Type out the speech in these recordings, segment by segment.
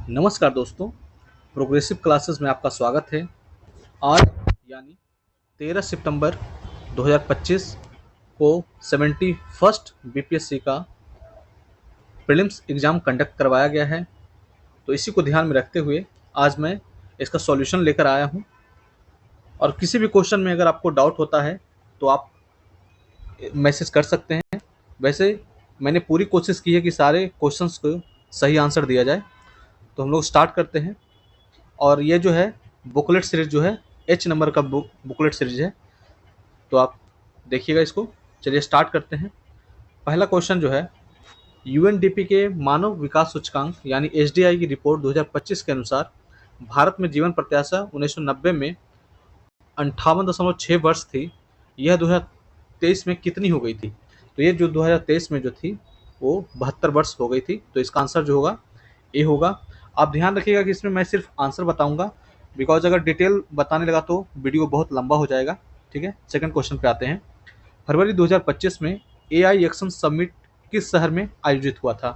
नमस्कार दोस्तों, progressive classes में आपका स्वागत है। आज यानी 13 सितंबर 2025 को 71st बीपीएससी का प्रीलिम्स एग्ज़ाम कंडक्ट करवाया गया है। तो इसी को ध्यान में रखते हुए आज मैं इसका सॉल्यूशन लेकर आया हूं। और किसी भी क्वेश्चन में अगर आपको डाउट होता है तो आप मैसेज कर सकते हैं। वैसे मैंने पूरी कोशिश की है कि सारे क्वेश्चंस को सही आंसर दिया जाए। तो हम लोग स्टार्ट करते हैं। और ये जो है बुकलेट सीरीज जो है एच नंबर का बुकलेट सीरीज है। तो आप देखिएगा इसको। चलिए स्टार्ट करते हैं। पहला क्वेश्चन जो है, यूएनडीपी के मानव विकास सूचकांक यानी एचडीआई की रिपोर्ट 2025 के अनुसार भारत में जीवन प्रत्याशा 1990 में 58.6 वर्ष थी। यह 2023 में कितनी हो गई थी? तो ये जो 2023 में जो थी वो 72 वर्ष हो गई थी। तो इसका आंसर जो होगा ए होगा। आप ध्यान रखिएगा कि इसमें मैं सिर्फ आंसर बताऊंगा, बिकॉज अगर डिटेल बताने लगा तो वीडियो बहुत लंबा हो जाएगा। ठीक है, सेकंड क्वेश्चन पे आते हैं। फरवरी 2025 में एआई एक्शन समिट किस शहर में आयोजित हुआ था?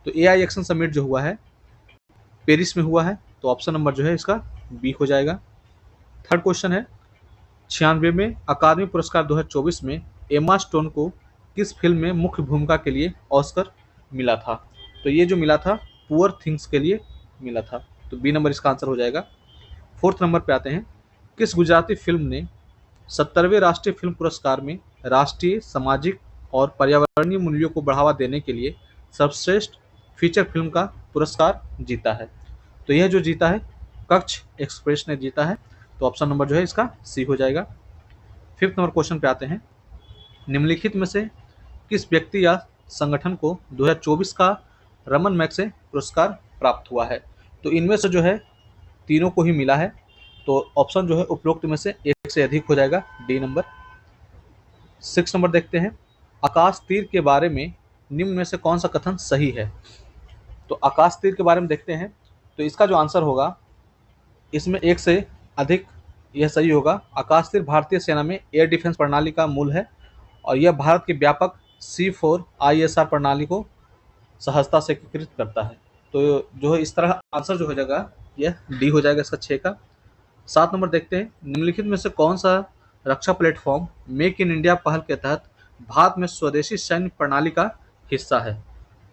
तो एआई एक्शन समिट जो हुआ है पेरिस में हुआ है। तो ऑप्शन नंबर जो है इसका बी हो जाएगा। थर्ड क्वेश्चन है, 96वें अकादमी पुरस्कार 2024 में एमा स्टोन को किस फिल्म में मुख्य भूमिका के लिए ऑस्कर मिला था? तो ये जो मिला था पुअर थिंग्स के लिए मिला था। तो बी नंबर इसका आंसर हो जाएगा। फोर्थ नंबर पे आते हैं, किस गुजराती फिल्म ने 70वें राष्ट्रीय फिल्म पुरस्कार में राष्ट्रीय, सामाजिक और पर्यावरणीय मूल्यों को बढ़ावा देने के लिए सर्वश्रेष्ठ फीचर फिल्म का पुरस्कार जीता है? तो यह जो जीता है कच्छ एक्सप्रेस ने जीता है। तो ऑप्शन नंबर जो है इसका सी हो जाएगा। फिफ्थ नंबर क्वेश्चन पे आते हैं, निम्नलिखित में से किस व्यक्ति या संगठन को 2024 का रमन मैग्सेसे पुरस्कार प्राप्त हुआ है? तो इनमें से जो है तीनों को ही मिला है। तो ऑप्शन जो है उपरोक्त में से एक से अधिक हो जाएगा, डी नंबर। सिक्स नंबर देखते हैं, आकाश तीर के बारे में निम्न में से कौन सा कथन सही है? तो आकाश तीर के बारे में देखते हैं। तो इसका जो आंसर होगा इसमें एक से अधिक यह सही होगा। आकाश तीर भारतीय सेना में एयर डिफेंस प्रणाली का मूल है और यह भारत की व्यापक C4 ISR प्रणाली को सहजता से एकीकृत करता है। तो जो है इस तरह आंसर जो हो जाएगा यह डी हो जाएगा इसका 6 का। 7 नंबर देखते हैं, निम्नलिखित में से कौन सा रक्षा प्लेटफॉर्म मेक इन इंडिया पहल के तहत भारत में स्वदेशी सैन्य प्रणाली का हिस्सा है?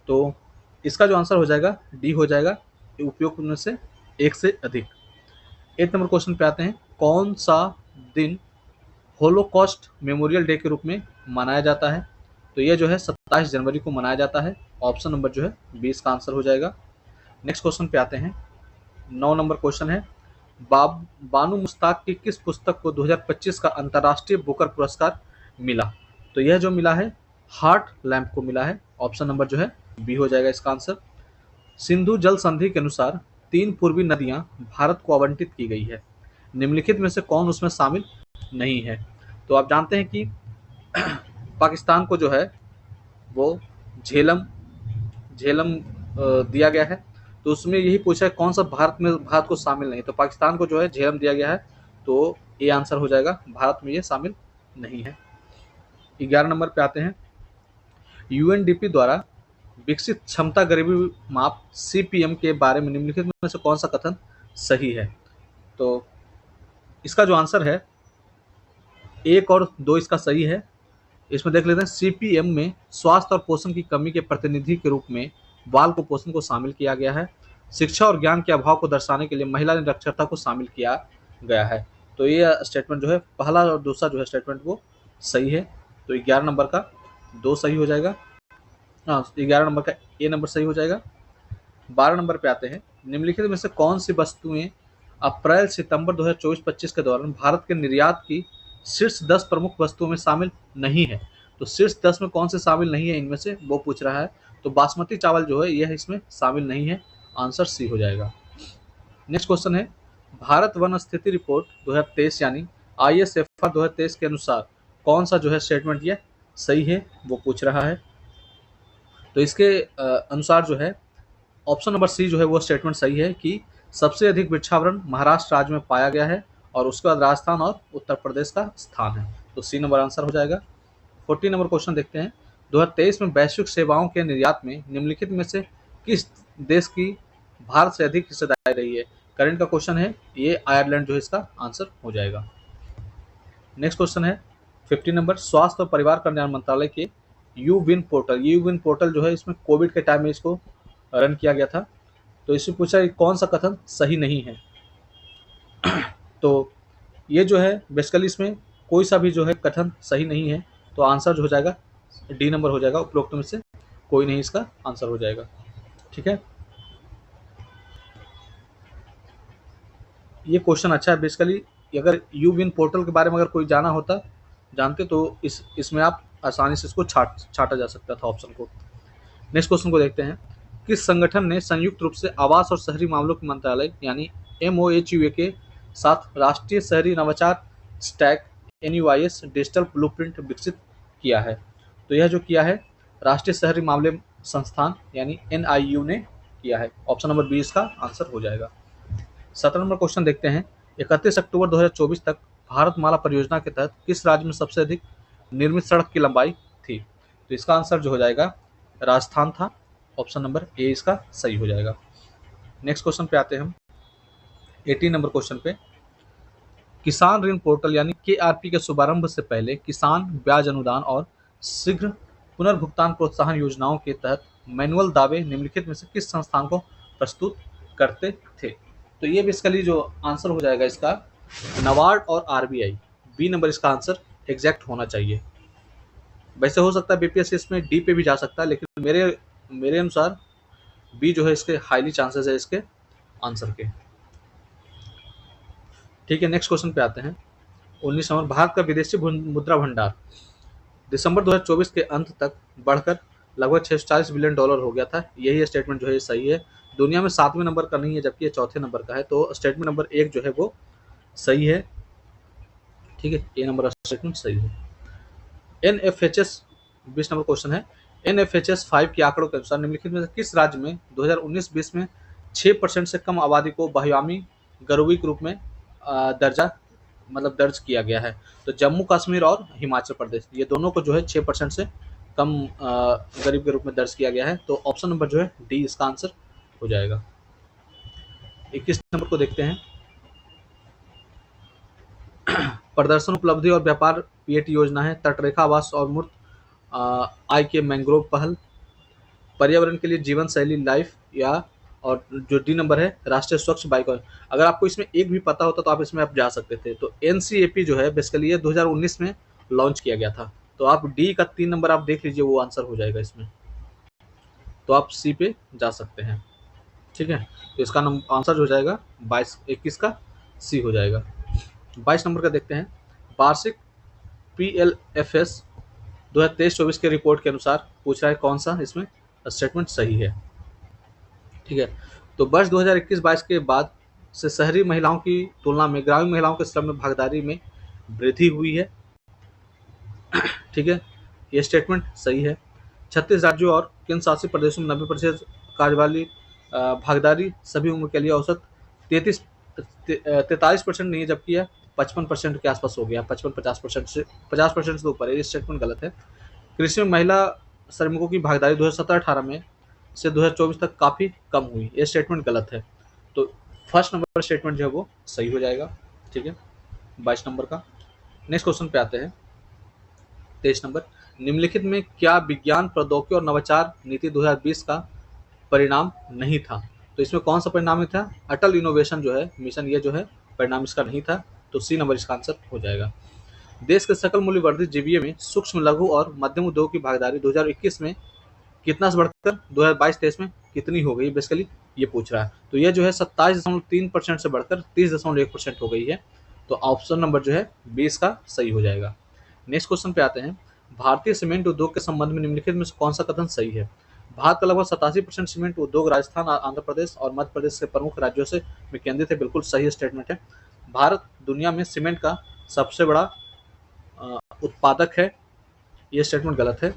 तो इसका जो आंसर हो जाएगा डी हो जाएगा, उपयोग में से एक से अधिक। 8 नंबर क्वेश्चन पे आते हैं, कौन सा दिन होलोकॉस्ट मेमोरियल डे के रूप में मनाया जाता है? तो यह जो है 27 जनवरी को मनाया जाता है। ऑप्शन नंबर जो है 20 का आंसर हो जाएगा। नेक्स्ट क्वेश्चन पे आते हैं। 9 नंबर क्वेश्चन है, बानू मुश्ताक की किस पुस्तक को 2025 का अंतर्राष्ट्रीय बुकर पुरस्कार मिला? तो यह जो मिला है हार्ट लैम्प को मिला है। ऑप्शन नंबर जो है बी हो जाएगा इसका आंसर। सिंधु जल संधि के अनुसार 3 पूर्वी नदियां भारत को आवंटित की गई है। निम्नलिखित में से कौन उसमें शामिल नहीं है? तो आप जानते हैं कि पाकिस्तान को जो है वो झेलम झेलम दिया गया है। तो उसमें यही पूछा है कौन सा भारत को शामिल नहीं। तो पाकिस्तान को जो है झेलम दिया गया है। तो ये आंसर हो जाएगा, भारत में ये शामिल नहीं है। 11 नंबर पे आते हैं, यूएनडीपी द्वारा विकसित क्षमता गरीबी माप CPM के बारे में निम्नलिखित में से कौन सा कथन सही है? तो इसका जो आंसर है 1 और 2 इसका सही है। इसमें देख लेते हैं, CPM में स्वास्थ्य और पोषण की कमी के प्रतिनिधि के रूप में बाल कुपोषण को शामिल किया गया है। शिक्षा और ज्ञान के अभाव को दर्शाने के लिए महिला निरक्षरता को शामिल किया गया है। तो ये स्टेटमेंट जो है पहला और दूसरा जो है स्टेटमेंट वो सही है। तो 11 नंबर का 2 सही हो जाएगा। हाँ, 11 नंबर का ए नंबर सही हो जाएगा। 12 नंबर पे आते हैं, निम्नलिखित में से कौन सी वस्तुएं अप्रैल सितंबर 2024-25 के दौरान भारत के निर्यात की शीर्ष 10 प्रमुख वस्तुओं में शामिल नहीं है? तो शीर्ष 10 में कौन से शामिल नहीं है इनमें से वो पूछ रहा है। तो बासमती चावल जो है यह इसमें शामिल नहीं है। आंसर सी हो जाएगा। नेक्स्ट क्वेश्चन है, भारत वन स्थिति रिपोर्ट 2023 यानी ISFR 2023 के अनुसार कौन सा जो है स्टेटमेंट यह सही है वो पूछ रहा है। तो इसके अनुसार जो है ऑप्शन नंबर सी जो है वो स्टेटमेंट सही है कि सबसे अधिक वृक्षावरण महाराष्ट्र राज्य में पाया गया है और उसके बाद राजस्थान और उत्तर प्रदेश का स्थान है। तो सी नंबर आंसर हो जाएगा। 14 नंबर क्वेश्चन देखते हैं, 2023 में वैश्विक सेवाओं के निर्यात में निम्नलिखित में से किस देश की भारत से अधिक हिस्सेदारी रही है। करंट का क्वेश्चन है, ये आयरलैंड जो है इसका आंसर हो जाएगा। नेक्स्ट क्वेश्चन है 15 नंबर, स्वास्थ्य और परिवार कल्याण मंत्रालय के you win portal, you win portal जो है इसमें कोविड के टाइम में इसको रन किया गया था। तो इससे पूछा कि कौन सा कथन सही नहीं है। तो ये जो है बेसिकली इसमें कोई सा भी जो है कथन सही नहीं है, तो आंसर जो हो जाएगा डी नंबर हो जाएगा, उपरोक्त में से कोई नहीं इसका आंसर हो जाएगा। ठीक है, ये क्वेश्चन अच्छा है बेसिकली। अगर यू विन पोर्टल के बारे में अगर कोई जाना होता जानते तो इसमें आप आसानी से इसको छाटा जा सकता था ऑप्शन को। नेक्स्ट क्वेश्चन को देखते हैं, किस संगठन ने संयुक्त रूप से आवास और शहरी मामलों के मंत्रालय यानी MOHUA के साथ राष्ट्रीय शहरी नवाचार स्टैक NUIS डिजिटल ब्लूप्रिंट विकसित किया है? तो यह जो किया है राष्ट्रीय शहरी मामले संस्थान यानी NIU ने किया है। ऑप्शन नंबर बी इसका आंसर हो जाएगा। 17 नंबर क्वेश्चन देखते हैं, 31 अक्टूबर 2024 तक भारतमाला परियोजना के तहत किस राज्य में सबसे अधिक निर्मित सड़क की लंबाई थी? तो इसका आंसर जो हो जाएगा राजस्थान था। ऑप्शन नंबर ए इसका सही हो जाएगा। नेक्स्ट क्वेश्चन पे आते हैं हम 18 नंबर क्वेश्चन पे, किसान ऋण पोर्टल यानी KRP के शुभारंभ से पहले किसान ब्याज अनुदान और शीघ्र पुनर्भुगतान प्रोत्साहन योजनाओं के तहत मैनुअल दावे निम्नलिखित में से किस संस्थान को प्रस्तुत करते थे? तो ये बेसिकली जो आंसर हो जाएगा इसका नबार्ड और RBI। बी नंबर इसका आंसर एग्जैक्ट होना चाहिए। वैसे हो सकता है BPSC इसमें डी पे भी जा सकता है, लेकिन मेरे अनुसार बी जो है इसके हाईली चांसेस है इसके आंसर के। ठीक है, नेक्स्ट क्वेश्चन पे आते हैं 19 नंबर, भारत का विदेशी मुद्रा भंडार दिसंबर 2024 के अंत तक बढ़कर लगभग $640 बिलियन हो गया था। यही स्टेटमेंट जो है सही है। दुनिया में 7वें नंबर का नहीं है, जबकि ये चौथे नंबर का है, तो स्टेटमेंट नंबर 1 जो है वो सही है। ठीक है, ए नंबर स्टेटमेंट सही है। NFHS 20 नंबर क्वेश्चन है, NFHS 5 के आंकड़ों के अनुसार निम्नलिखित में से किस राज्य में 2019-20 में 6% से कम आबादी को बहुआयामी गरीबी के रूप में दर्जा दर्ज किया गया है? तो जम्मू कश्मीर और हिमाचल प्रदेश, ये दोनों को जो है 6% से कम गरीब के रूप में दर्ज किया गया है। तो ऑप्शन नंबर जो है डी इसका आंसर हो जाएगा। 21 नंबर को देखते हैं, प्रदर्शन उपलब्धि और व्यापार PAT योजना है, तटरेखा आवास और मूर्त आय के मैंग्रोव पहल, पर्यावरण के लिए जीवन शैली लाइफ, या और जो डी नंबर है राष्ट्रीय स्वच्छ बाइक। अगर आपको इसमें एक भी पता होता तो आप इसमें आप जा सकते थे। तो NCAP जो है बेसिकली ये 2019 में लॉन्च किया गया था। तो आप डी का 3 नंबर आप देख लीजिए, वो आंसर हो जाएगा इसमें। तो आप सी पे जा सकते हैं। ठीक है, तो इसका आंसर हो जाएगा 21 का सी हो जाएगा। 22 नंबर का देखते हैं, वार्षिक PLFS 2023-24 के रिपोर्ट के अनुसार पूछ रहा है कौन सा इसमें स्टेटमेंट सही है। ठीक है, तो वर्ष 2021-22 के बाद से शहरी महिलाओं की तुलना में ग्रामीण महिलाओं के श्रम में भागीदारी में वृद्धि हुई है। ठीक है, ये स्टेटमेंट सही है। 36 राज्यों और केंद्र शासित प्रदेशों में 90% कार्यवाली भागीदारी सभी उम्र के लिए औसत 43% नहीं है, जबकि यह 55% के आसपास हो गया। 55-50% से 50% से ऊपर है। ये स्टेटमेंट गलत है। कृषि में महिला श्रमिकों की भागीदारी 2017-18 में से 2024 तक काफ़ी कम हुई। ये स्टेटमेंट गलत है। तो फर्स्ट नंबर स्टेटमेंट जो है वो सही हो जाएगा। ठीक है, 22 नंबर का। नेक्स्ट क्वेश्चन पे आते हैं 23 नंबर, निम्नलिखित में क्या विज्ञान प्रौद्योगिकी और नवाचार नीति 2020 का परिणाम नहीं था? तो इसमें कौन सा परिणाम नहीं था? अटल इनोवेशन जो है मिशन, ये जो है परिणाम इसका नहीं था। तो सी नंबर इसका आंसर हो जाएगा। देश के सकल मूल्य वर्धित जीवीए में सूक्ष्म लघु और मध्यम उद्योग की भागीदारी 2021 में कितना से बढ़कर 2022-23 में कितनी हो गई, बेसिकली ये पूछ रहा है। तो यह जो है 27.3% से बढ़कर 30.1% हो गई है। तो ऑप्शन नंबर जो है 20 का सही हो जाएगा। नेक्स्ट क्वेश्चन पे आते हैं, भारतीय सीमेंट उद्योग के संबंध में निम्नलिखित में से कौन सा कथन सही है? भारत का लगभग 87% सीमेंट उद्योग राजस्थान, आंध्र प्रदेश और मध्य प्रदेश के प्रमुख राज्यों से में केंद्रित है। बिल्कुल सही स्टेटमेंट है। भारत दुनिया में सीमेंट का सबसे बड़ा उत्पादक है। ये स्टेटमेंट गलत है।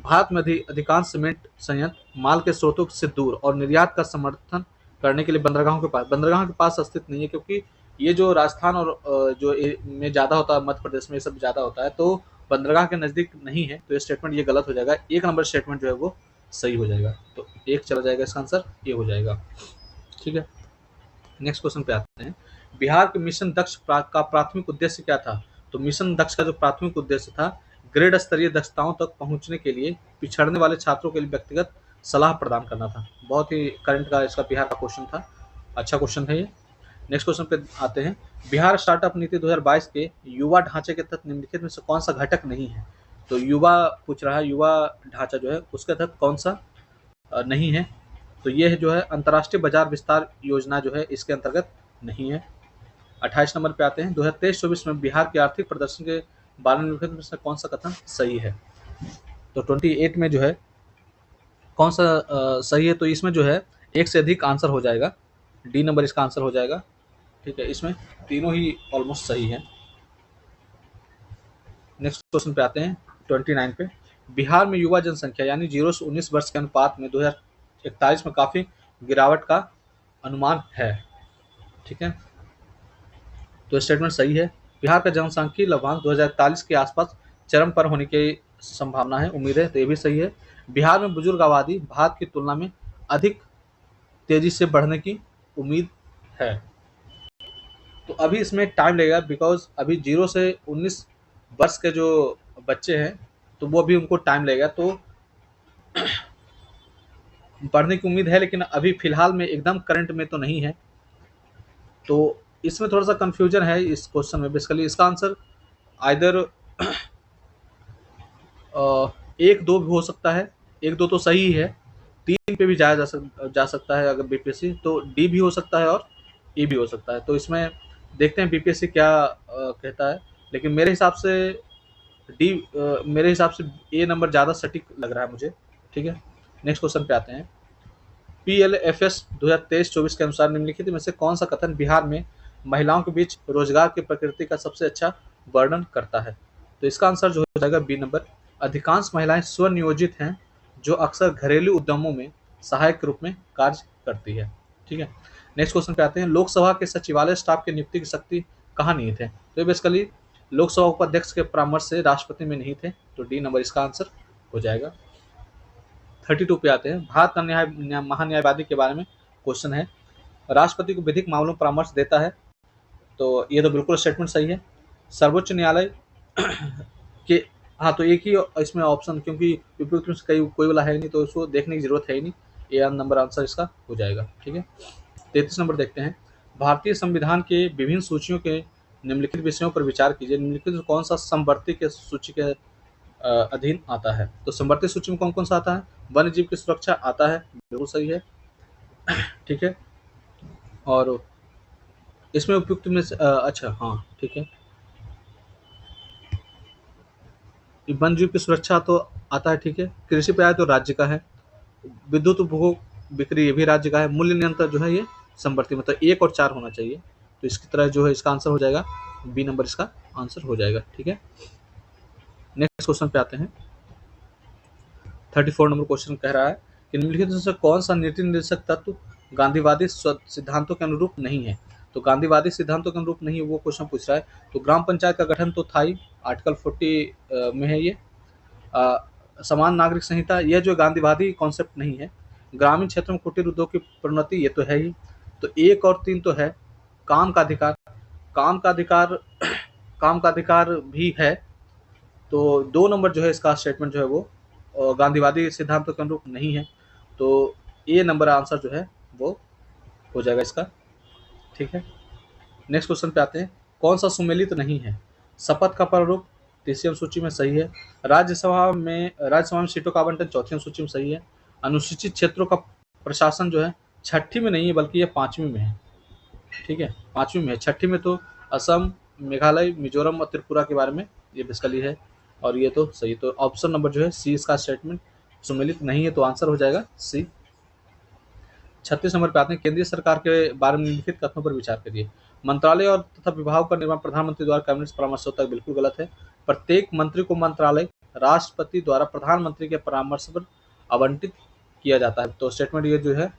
भारत में अधिकांश सीमेंट संयंत्र माल के स्रोतों से दूर और निर्यात का समर्थन करने के लिए बंदरगाहों के पास अस्तित्व नहीं है, क्योंकि ये जो राजस्थान और जो में ज़्यादा होता है, मध्य प्रदेश में ये सब ज़्यादा होता है, तो बंदरगाह के नज़दीक नहीं है। तो ये स्टेटमेंट ये गलत हो जाएगा। 1 नंबर स्टेटमेंट जो है वो सही हो जाएगा। तो 1 चला जाएगा, इसका आंसर ये हो जाएगा। ठीक है। नेक्स्ट क्वेश्चन पे आते हैं। बिहार के मिशन दक्ष का प्राथमिक उद्देश्य क्या था? तो मिशन दक्ष का जो प्राथमिक उद्देश्य था, ग्रेड स्तरीय दक्षताओं तक पहुंचने के लिए पिछड़ने वाले छात्रों के लिए व्यक्तिगत सलाह प्रदान करना था। बहुत ही करंट का इसका बिहार का क्वेश्चन था, अच्छा क्वेश्चन है ये। नेक्स्ट क्वेश्चन पे आते हैं। बिहार स्टार्टअप नीति 2022 के युवा ढांचे के तहत निम्नलिखित में से कौन सा घटक नहीं है? तो युवा पूछ रहा है, युवा ढांचा जो है उसके तहत कौन सा नहीं है? तो ये है जो है अंतर्राष्ट्रीय बाजार विस्तार योजना जो है इसके अंतर्गत नहीं है। 28 नंबर पे आते हैं। 2023-24 में बिहार के आर्थिक प्रदर्शन के बारे में निम्नलिखित में से कौन सा कथन सही है? तो 28 में जो है कौन सा सही है? तो इसमें जो है एक से अधिक आंसर हो जाएगा, डी नंबर इसका आंसर हो जाएगा। ठीक है, इसमें तीनों ही ऑलमोस्ट सही है। नेक्स्ट क्वेश्चन पे आते हैं 29 पे। बिहार में युवा जनसंख्या यानी 0 से 19 वर्ष के अनुपात में 2041 में काफी गिरावट का अनुमान है। ठीक है, तो स्टेटमेंट सही है। बिहार का जनसांख्यिकीय लभ्याङ्क 2041 के आसपास चरम पर होने की संभावना है, उम्मीद है, तो ये भी सही है। बिहार में बुजुर्ग आबादी भारत की तुलना में अधिक तेजी से बढ़ने की उम्मीद है। तो अभी इसमें टाइम लगेगा, बिकॉज अभी 0 से 19 वर्ष के जो बच्चे हैं तो वो अभी उनको टाइम लगेगा, तो बढ़ने की उम्मीद है, लेकिन अभी फिलहाल में एकदम करंट में तो नहीं है। तो इसमें थोड़ा सा कंफ्यूजन है इस क्वेश्चन में। बेसिकली इसका आंसर आइदर 1-2 भी हो सकता है, 1-2 तो सही ही है, 3 पे भी जाया जा सकता है अगर बीपीएससी, तो डी भी हो सकता है और ई भी हो सकता है। तो इसमें देखते हैं बीपीएससी क्या कहता है, लेकिन मेरे हिसाब से मेरे हिसाब से ए नंबर ज़्यादा सटीक लग रहा है मुझे। ठीक है, नेक्स्ट क्वेश्चन पे आते हैं। PLFS 2023-24 के अनुसार निम्नलिखित में से कौन सा कथन बिहार में महिलाओं के बीच रोजगार की प्रकृति का सबसे अच्छा वर्णन करता है? तो इसका आंसर जो हो जाएगा बी नंबर। अधिकांश महिलाएं स्वनियोजित हैं जो अक्सर घरेलू उद्यमों में सहायक के रूप में कार्य करती है। ठीक है, नेक्स्ट क्वेश्चन पे आते हैं। लोकसभा के सचिवालय स्टाफ की नियुक्ति की शक्ति कहाँ निहित है? तो ये बेसिकली लोकसभा उपाध्यक्ष के परामर्श से राष्ट्रपति में निहित है, तो डी नंबर इसका आंसर हो जाएगा। 32 पे आते हैं। भारत का महान्यायवादी के बारे में क्वेश्चन है। राष्ट्रपति को विधिक मामलों में परामर्श देता है, तो ये तो बिल्कुल स्टेटमेंट सही है। सर्वोच्च न्यायालय के, हाँ, तो एक ही इसमें ऑप्शन, क्योंकि उपयुक्त में से कोई वाला है नहीं, तो उसको देखने की जरूरत है ही नहीं, ए नंबर आंसर इसका हो जाएगा। ठीक है, 33 नंबर देखते हैं। भारतीय संविधान के विभिन्न सूचियों के निम्नलिखित विषयों पर विचार कीजिए। निम्नलिखित में कौन सा समवर्ती के सूची के अधीन आता है? तो समवर्ती सूची में कौन कौन सा आता है? वन्य जीव की सुरक्षा आता है, बिल्कुल सही है। ठीक है, और इसमें उपयुक्त में से अच्छा, हाँ ठीक है, वन्य जीव की सुरक्षा तो आता है। ठीक है, कृषि पे आए तो राज्य का है। विद्युत उपभोग बिक्री ये भी राज्य का है। मूल्य नियंत्रण जो है ये समवर्ती, मतलब 1 और 4 होना चाहिए, तो इसकी तरह जो है इसका आंसर हो जाएगा बी नंबर, इसका आंसर हो जाएगा। ठीक है, नेक्स्ट क्वेश्चन पे आते हैं। 34 नंबर क्वेश्चन कह रहा है कि निम्नलिखित में से कौन सा नीति निर्देशक तत्व गांधीवादी सिद्धांतों के अनुरूप नहीं है? तो गांधीवादी सिद्धांतों के अनुरूप नहीं है, वो क्वेश्चन पूछ रहा है। तो ग्राम पंचायत का गठन तो था ही, आर्टिकल 40 में है ये। समान नागरिक संहिता, यह जो गांधीवादी कॉन्सेप्ट नहीं है। ग्रामीण क्षेत्रों में कुटीर उद्योग की प्रोन्नति, ये तो है ही। तो 1 और 3 तो है। काम का अधिकार, काम का अधिकार काम का अधिकार भी है, तो 2 नंबर जो है इसका स्टेटमेंट जो है वो गांधीवादी सिद्धांतों के अनुरूप नहीं है, तो ए नंबर आंसर जो है वो हो जाएगा इसका। ठीक है, नेक्स्ट क्वेश्चन पे आते हैं। कौन सा सुमेलित नहीं है? शपथ का प्रारूप 30वीं अनुसूची में सही है। राज्यसभा में सीटों का आवंटन 4वीं अनुसूची में सही है। अनुसूचित क्षेत्रों का प्रशासन जो है 6ठी में नहीं है, बल्कि ये 5वीं में है। ठीक है, 5वीं में है। 6ठी में तो असम, मेघालय, मिजोरम और त्रिपुरा के बारे में ये बेसिकली है, और ये तो सही। तो ऑप्शन नंबर जो है सी, इसका स्टेटमेंट सुमेलित नहीं है, तो आंसर हो जाएगा सी। 36 नंबर पे आते हैं। केंद्रीय सरकार के बारे में निम्नलिखित कथनों पर विचार करिए। मंत्रालय और तथा विभागों का निर्माण प्रधानमंत्री द्वारा कैबिनेट परामर्श होता है, बिल्कुल गलत है। प्रत्येक मंत्री को मंत्रालय राष्ट्रपति द्वारा प्रधानमंत्री के परामर्श पर आवंटित किया जाता है, तो स्टेटमेंट ये जो है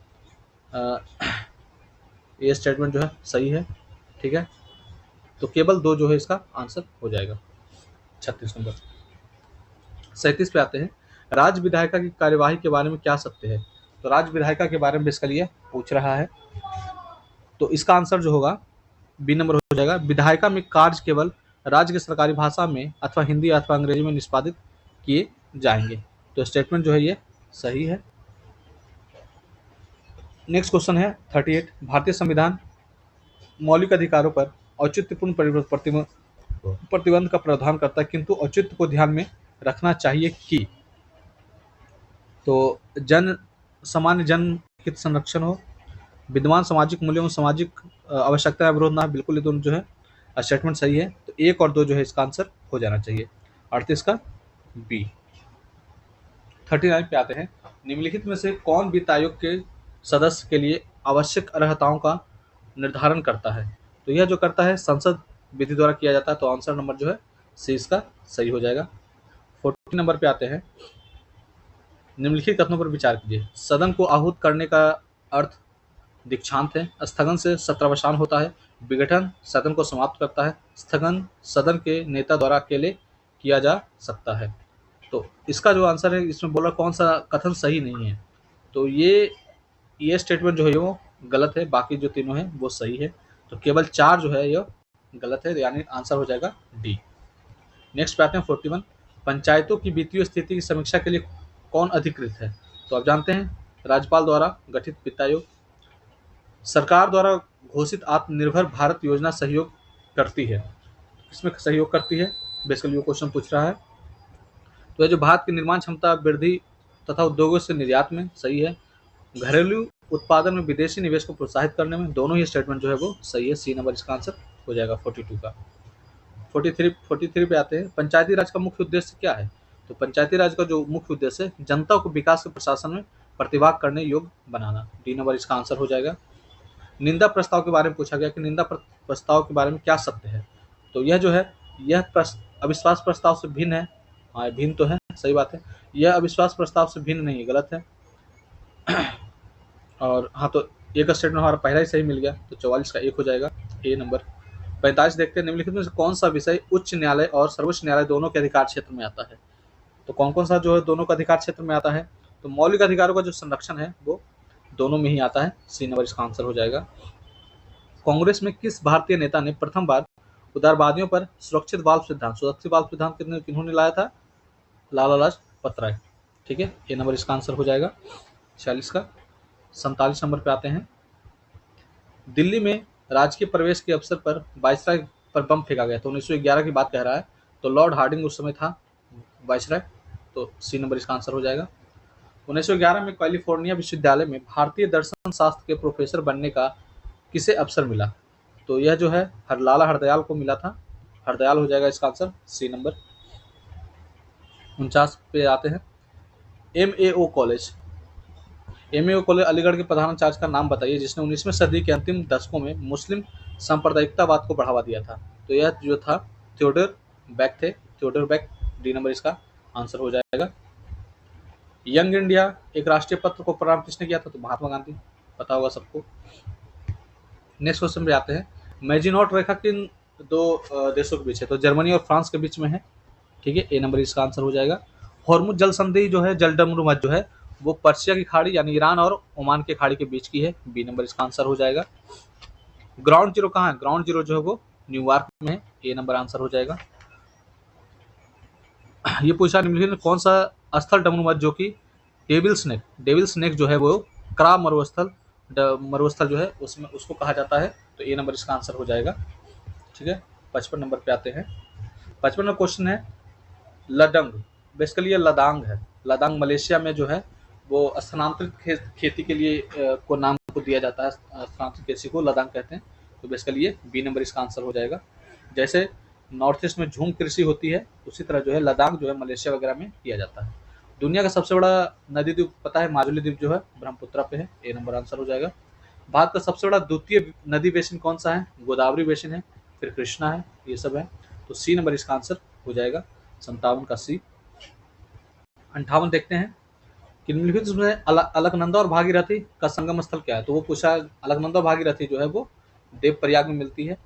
ये स्टेटमेंट जो है सही है। ठीक है, तो केवल 2 जो है इसका आंसर हो जाएगा 36 नंबर। 37 पे आते हैं। राज्य विधायिका की कार्यवाही के बारे में क्या सत्य है? तो राज्य विधायिका के बारे में बेसिकली ये पूछ रहा है। तो इसका आंसर जो होगा बी नंबर हो जाएगा। विधायिका में कार्य केवल राज्य की सरकारी भाषा में अथवा हिंदी अथवा अंग्रेजी में निष्पादित किए जाएंगे। तो स्टेटमेंट जो है ये सही है। नेक्स्ट क्वेश्चन है 38। भारतीय संविधान मौलिक अधिकारों पर औचित्यपूर्ण प्रतिबंध का प्रावधान करता है, किंतु औचित्य को ध्यान में रखना चाहिए कि तो सामान्य जन हित संरक्षण हो, विद्यमान सामाजिक मूल्यों में सामाजिक आवश्यकता विरोध ना, बिल्कुल ये दोनों जो है स्टेटमेंट सही है। तो 1 और 2 जो है इसका आंसर हो जाना चाहिए। 38 का बी। 39 पे आते हैं। निम्नलिखित में से कौन वित्त आयोग के सदस्य के लिए आवश्यक अर्हताओं का निर्धारण करता है? तो यह जो करता है संसद विधि द्वारा किया जाता है। तो आंसर नंबर जो है सी इसका सही हो जाएगा। 40 नंबर पे आते हैं। निम्नलिखित कथनों पर विचार कीजिए। सदन को आहूत करने का अर्थ दीक्षांत है, स्थगन से सत्रावसान होता है, विघटन सदन को समाप्त करता है, स्थगन सदन के नेता द्वारा अकेले किया जा सकता है। तो इसका जो आंसर है, इसमें बोला कौन सा कथन सही नहीं है। तो ये स्टेटमेंट जो है वो गलत है, बाकी जो तीनों हैं वो सही है। तो केवल 4 जो है ये गलत है, यानी आंसर हो जाएगा डी। नेक्स्ट पे आते हैं 41। पंचायतों की वित्तीय स्थिति की समीक्षा के लिए कौन अधिकृत है? तो आप जानते हैं राज्यपाल द्वारा गठित वित्त आयोग। सरकार द्वारा घोषित आत्मनिर्भर भारत योजना सहयोग करती है, किसमें सहयोग करती है बेसिकली वो क्वेश्चन पूछ रहा है। तो ये जो भारत की निर्माण क्षमता वृद्धि तथा उद्योगों से निर्यात में सही है, घरेलू उत्पादन में विदेशी निवेश को प्रोत्साहित करने में, दोनों ही स्टेटमेंट जो है वो सही है। सी नंबर इसका आंसर हो जाएगा 42 का। 43 पे आते हैं। पंचायती राज का मुख्य उद्देश्य क्या है? तो पंचायती राज का जो मुख्य उद्देश्य है जनता को विकास के प्रशासन में प्रतिभाग करने योग्य बनाना। डी नंबर इसका आंसर हो जाएगा। निंदा प्रस्ताव के बारे में पूछा गया कि निंदा प्रस्ताव के बारे में क्या सत्य है? तो यह जो है यह अविश्वास प्रस्ताव से भिन्न है। हाँ भिन्न तो है, सही बात है। यह अविश्वास प्रस्ताव से भिन्न नहीं है, गलत है। और हाँ, तो एक स्टेटमेंट हमारा पहला ही सही मिल गया, तो 44 का 1 हो जाएगा, ए नंबर। 45 देखते हैं। निम्नलिखित में से कौन सा विषय उच्च न्यायालय और सर्वोच्च न्यायालय दोनों के अधिकार क्षेत्र में आता है? तो कौन कौन सा जो है दोनों का अधिकार क्षेत्र में आता है? तो मौलिक अधिकारों का जो संरक्षण है वो दोनों में ही आता है। सी नंबर इसका आंसर हो जाएगा। कांग्रेस में किस भारतीय नेता ने प्रथम बार उदारवादियों पर सुरक्षित वाल्व सिद्धांत किन्होंने लाया था? लाला लाजपत राय। ठीक है, ए नंबर इसका आंसर हो जाएगा 46 का। 47 नंबर पे आते हैं। दिल्ली में राजकीय प्रवेश के अवसर पर वायसराय पर बम फेंका गया। तो 1911 की बात कह रहा है। तो लॉर्ड हार्डिंग उस समय था वायसराय। तो सी नंबर इसका आंसर हो जाएगा। 1911 में कैलिफोर्निया विश्वविद्यालय में भारतीय दर्शन शास्त्र के प्रोफेसर बनने का किसे अवसर मिला? तो यह जो है लाला हरदयाल को मिला था। हरदयाल हो जाएगा इसका आंसर, सी नंबर। 49 पे आते हैं। एमएओ कॉलेज अलीगढ़ के प्रधानाचार्य का नाम बताइए जिसने 19वीं सदी के अंतिम दशकों में मुस्लिम सांप्रदायिकतावाद को बढ़ावा दिया था। तो यह जो था थियोडर बैक थे। थियोडर बैक, डी नंबर इसका आंसर हो जाएगा। यंग इंडिया एक राष्ट्रीय पत्र को प्रारंभ किसने किया था? तो महात्मा गांधी, पता होगा सबको। नेक्स्ट क्वेश्चन पे आते हैं। मैजिनॉट रेखा किन दो देशों के बीच है? तो जर्मनी और फ्रांस के बीच में है। ठीक है, ए नंबर इसका आंसर हो जाएगा। हॉर्मुज जल संधि जो है, जलडमरू मध्य जो है वो पर्शिया की खाड़ी यानी ईरान और ओमान के खाड़ी के बीच की है। बी नंबर इसका आंसर हो जाएगा। ग्राउंड जीरो कहाँ है? ग्राउंड जीरो जो है वो न्यूयॉर्क में है। ए नंबर आंसर हो जाएगा। ये पूछा निम्नलिखित कौन सा स्थल डमरू मध्य जो कि डेविल स्नेक जो है वो क्रा मरुस्थल जो है उसमें उसको कहा जाता है। तो ए नंबर इसका आंसर हो जाएगा। ठीक है, 55 नंबर पे आते हैं। 55वां क्वेश्चन है लडंग, बेसिकली ये लदांग है। लदांग मलेशिया में जो है वो स्थानांतरित खेती के लिए को नाम को दिया जाता है। स्थानांतरित खेती को लदांग कहते हैं। तो बेसिकली ये बी नंबर इसका आंसर हो जाएगा। जैसे नॉर्थ ईस्ट में झूम कृषि होती है, उसी तरह जो है लदांग जो है मलेशिया वगैरह में किया जाता है। दुनिया का सबसे बड़ा नदी द्वीप पता है? माजुली द्वीप जो है ब्रह्मपुत्रा पे है। ए नंबर आंसर हो जाएगा। भारत का सबसे बड़ा द्वितीय नदी बेसिन कौन सा है? गोदावरी बेसिन है, फिर कृष्णा है, ये सब है। तो सी नंबर इसका आंसर हो जाएगा 57 का सी। 58 देखते हैं कि निम्नलिखित में अलकनंदा और भागीरथी का संगम स्थल क्या है? तो वो पूछा अलकनंदा और भागीरथी जो है वो देवप्रयाग में मिलती है।